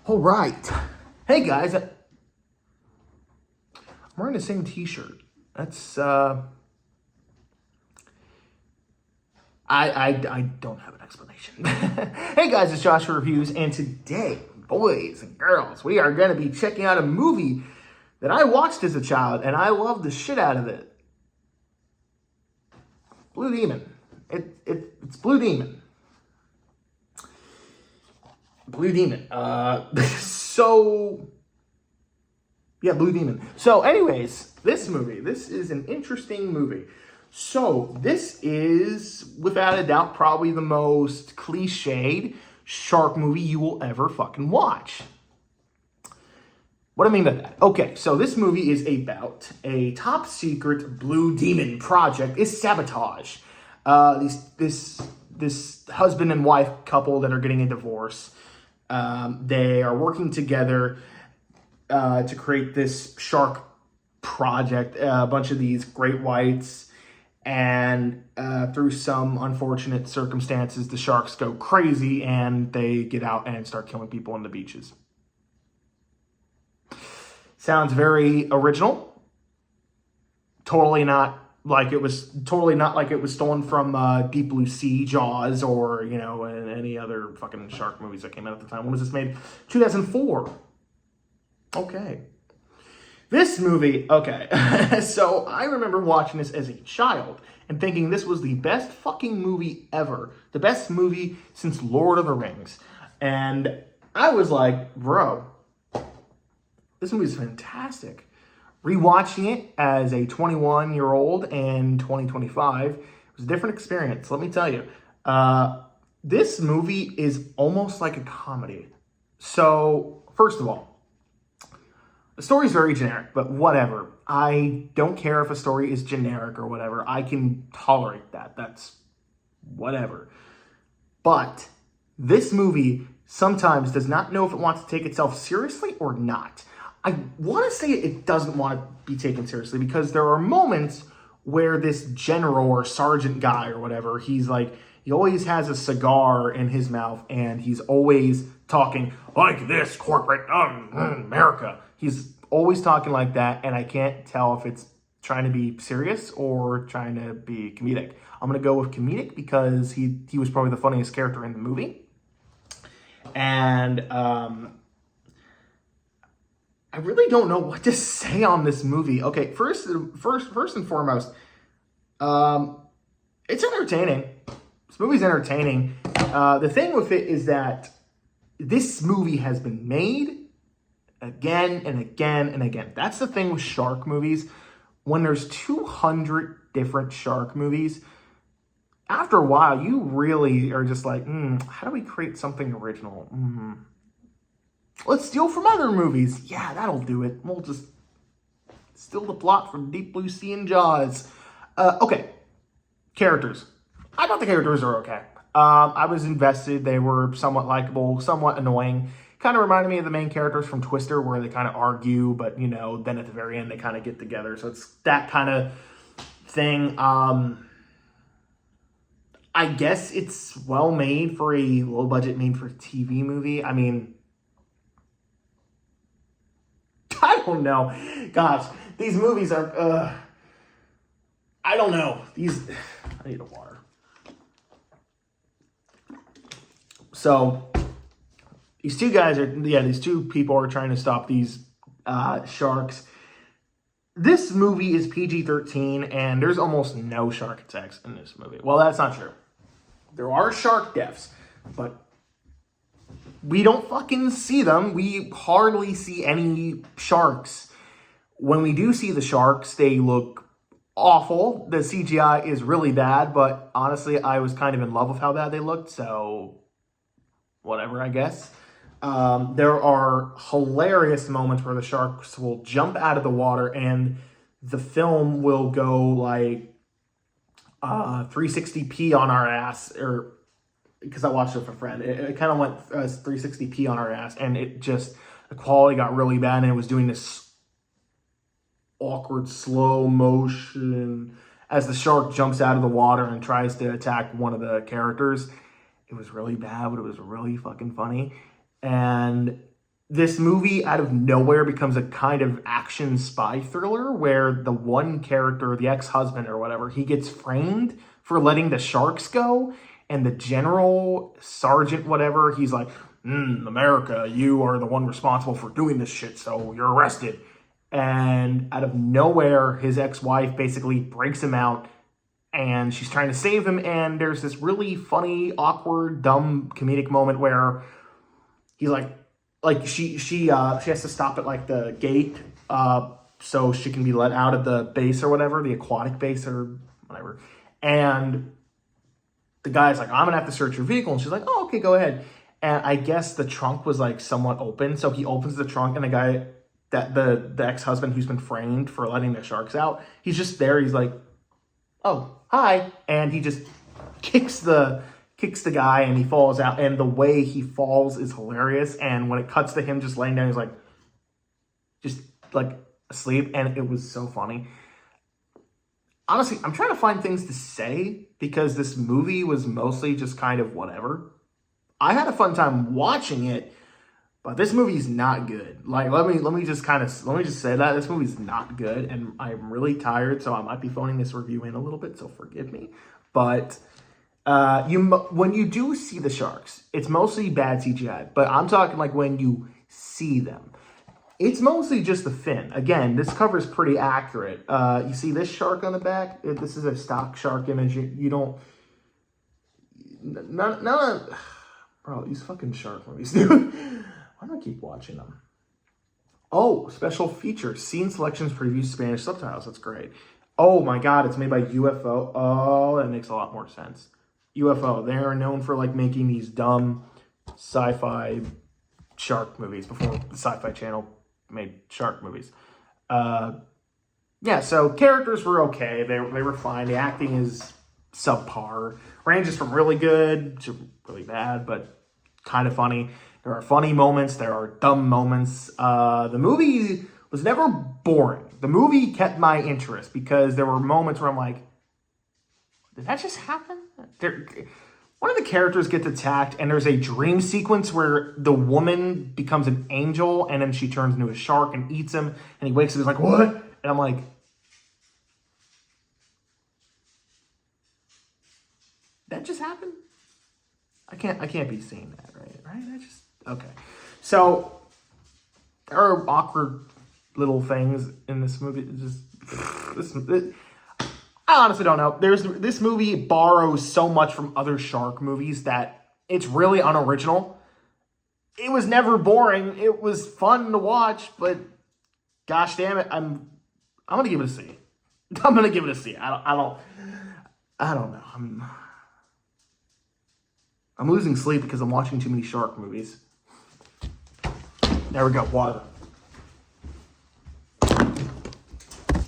All right. Hey guys, I'm wearing the same t-shirt. That's I don't have an explanation. Hey guys, it's Joshua Reviews, and today, boys and girls, we are going to be checking out a movie that I watched as a child, and I loved the shit out of it. Blue Demon. It's Blue Demon. Blue Demon. Blue Demon. So anyways, this is an interesting movie. So this is, without a doubt, probably the most cliched shark movie you will ever fucking watch. What do I mean by that? Okay, so this movie is about a top secret Blue Demon project is sabotage. This husband and wife couple that are getting a divorce. They are working together to create this shark project, a bunch of these great whites, and through some unfortunate circumstances, the sharks go crazy and they get out and start killing people on the beaches. Sounds very original. Totally not like it was stolen from Deep Blue Sea, Jaws, or any other fucking shark movies that came out at the time. When was this made? 2004. Okay. This movie, okay. So I remember watching this as a child and thinking this was the best fucking movie ever. The best movie since Lord of the Rings. And I was like, bro, this movie is fantastic. Rewatching it as a 21-year-old in 2025 was a different experience, let me tell you. This movie is almost like a comedy. So, first of all, the story's very generic, but whatever. I don't care if a story is generic or whatever. I can tolerate that. That's whatever. But this movie sometimes does not know if it wants to take itself seriously or not. I want to say it doesn't want to be taken seriously because there are moments where this general or sergeant guy or whatever, he always has a cigar in his mouth and he's always talking like this, corporate America. He's always talking like that, and I can't tell if it's trying to be serious or trying to be comedic. I'm going to go with comedic because he was probably the funniest character in the movie. And I really don't know what to say on this movie. Okay, first and foremost, it's entertaining. This movie's entertaining. The thing with it is that this movie has been made again and again and again. That's the thing with shark movies. When there's 200 different shark movies, after a while, you really are just like, how do we create something original? Let's steal from other movies. Yeah, that'll do it. We'll just steal the plot from Deep Blue Sea and Jaws. Okay, characters. I thought the characters are okay. I was invested. They were somewhat likable, somewhat annoying. Kind of reminded me of the main characters from Twister, where they kind of argue, but, then at the very end, they kind of get together. So it's that kind of thing. I guess it's well made for a low-budget made-for-TV movie. I mean, I don't know. Gosh, these movies are, I don't know. I need a water. So, these two people are trying to stop these sharks. This movie is PG-13, and there's almost no shark attacks in this movie. Well, that's not true. There are shark deaths, but we don't fucking see them. We hardly see any sharks. When we do see the sharks, they look awful. The CGI is really bad, but honestly, I was kind of in love with how bad they looked, so whatever, I guess. There are hilarious moments where the sharks will jump out of the water and the film will go like 360p on our ass, or because I watched it with a friend. It kind of went 360p on our ass, and the quality got really bad, and it was doing this awkward slow motion as the shark jumps out of the water and tries to attack one of the characters. It was really bad, but it was really fucking funny. And this movie out of nowhere becomes a kind of action spy thriller where the one character, the ex-husband or whatever, he gets framed for letting the sharks go. And the general, sergeant, whatever, he's like, America, you are the one responsible for doing this shit, so you're arrested. And out of nowhere, his ex-wife basically breaks him out and she's trying to save him. And there's this really funny, awkward, dumb comedic moment where he's like she has to stop at like the gate so she can be let out of the base or whatever, the aquatic base or whatever. And the guy's like, I'm gonna have to search your vehicle. And she's like, oh, okay, go ahead. And I guess the trunk was like somewhat open. So he opens the trunk and the guy, that the ex-husband who's been framed for letting the sharks out, he's just there. He's like, oh, hi. And he just kicks the guy and he falls out. And the way he falls is hilarious. And when it cuts to him just laying down, he's like, just like asleep. And it was so funny. Honestly, I'm trying to find things to say because this movie was mostly just kind of whatever. I had a fun time watching it, but this movie's not good. Like, let me just say that this movie's not good, and I'm really tired, so I might be phoning this review in a little bit, so forgive me. But when you do see the sharks, it's mostly bad CGI. But I'm talking like when you see them. It's mostly just the fin. Again, this cover is pretty accurate. You see this shark on the back? This is a stock shark image. You don't... None of... Bro, these fucking shark movies, dude. Why do I keep watching them? Oh, special features. Scene selections, previews, Spanish subtitles. That's great. Oh my god, it's made by UFO. Oh, that makes a lot more sense. UFO. They are known for like making these dumb sci-fi shark movies before the Sci-Fi Channel made shark movies. Yeah, so characters were okay. They were fine. The acting is subpar. Ranges from really good to really bad, but kind of funny. There are funny moments. There are dumb moments. The movie was never boring. The movie kept my interest because there were moments where I'm like, did that just happen? One of the characters gets attacked, and there's a dream sequence where the woman becomes an angel, and then she turns into a shark and eats him, and he wakes up, he's like, what? And I'm like, that just happened? I can't be seeing that, right? Okay. So, there are awkward little things in this movie. I honestly don't know. This movie borrows so much from other shark movies that it's really unoriginal. It was never boring. It was fun to watch, but gosh damn it, I'm gonna give it a C. I'm gonna give it a C. I don't know. I'm losing sleep because I'm watching too many shark movies. There we go. Water.